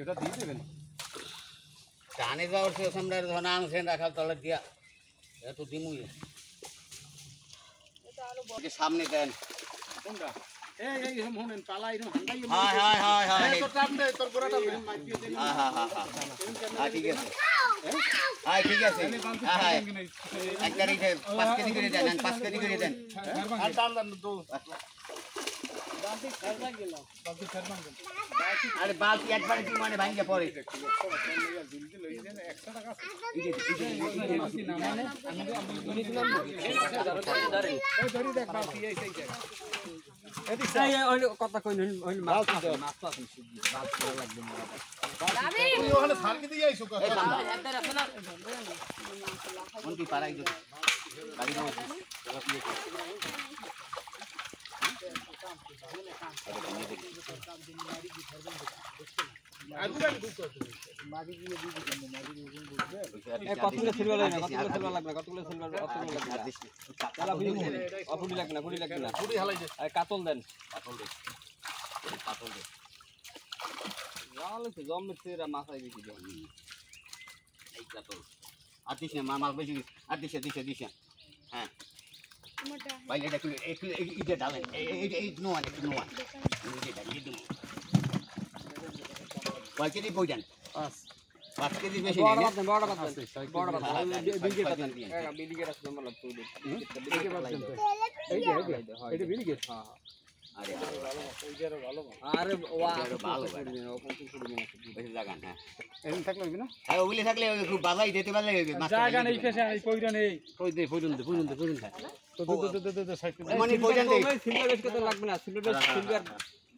এটা দিয়ে দেবেন টানে যাওয়ার সে আমরা ধনা আনছেন রাখাল তলে দিয়া এত দিমুই সামনে দেন কোনটা এই এই শুনেন পালা এরকম হান্ডাই হায় তোর টান দে তোর গোড়াটা মাই দিয়ে দে ঠিক আছে হ্যাঁ ঠিক আছে হ্যাঁ এক গাড়ি 5 কেজি করে দেন 5 কেজি করে দেন আর টান দান তো আরে বালতি একবারে কি মানে ভাঙে পড়ে কথা কই মাছ আছে ওখানে সারকে দিয়ে আইছো কথা কোনটি পারাই দিও গাড়ি দাও কতগুলো সিলভার লাগে না কতগুলো সিলভার লাগবে কতগুলো সিলভার অতগুলো লাগবে তাহলে আপনি অপুরি লাগবে না পুরি লাগবে না পুরি হালাই দে কাতল দেন পাতল দে জাল তো জমছে এরা মাথায় বেশি দেন এই কাতল আর দিছ না মাল বেশি আর দিছ হ্যাঁ ভাই এটা একটু ইটা ডালেন এই নোয়ান একটু নোয়ান এটা দিয়ে দিন কয় কেজি কইছেন 5 কেজি বেশি বড় নেই বাদ বড় বাদ বড় বাদ বিলিগেট বাদ বিলিগেট আছে নম্বর লাগ তুই বিলিগেট বাদ এটা বিলিগেট হ্যাঁ আরে এইটারও ভালো আরে ওয়া ভালো ওপেন করে বেশি লাগান হ্যাঁ এরকম থাকলে হবে না আর ওগুলি থাকলে খুব বাজাই দিতে পারলে জায়গা নেই ফেসে এই কইরা নেই কই দে পর্যন্ত তো সাইড মানে পর্যন্ত সিলভার বেশ কত লাগবে না সিলভার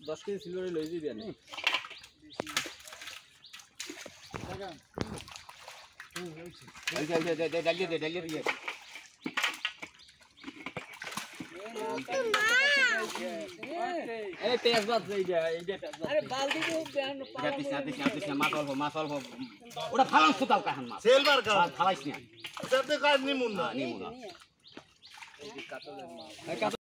10 কেজি সিলভার লই দিবেন ডালিয়ে দিয়ে এই পেঁয়াজ বাদ এইটা পেঁয়াজ বাদ আরে বালতি তো ব্যান দিস না মাছ অল্প ওটা ফালান সুতাও কাহান মাছ সেলবার কা ফালাইস না যাতে কাজ নিমুন না নিমু না এই কাতলের মাছ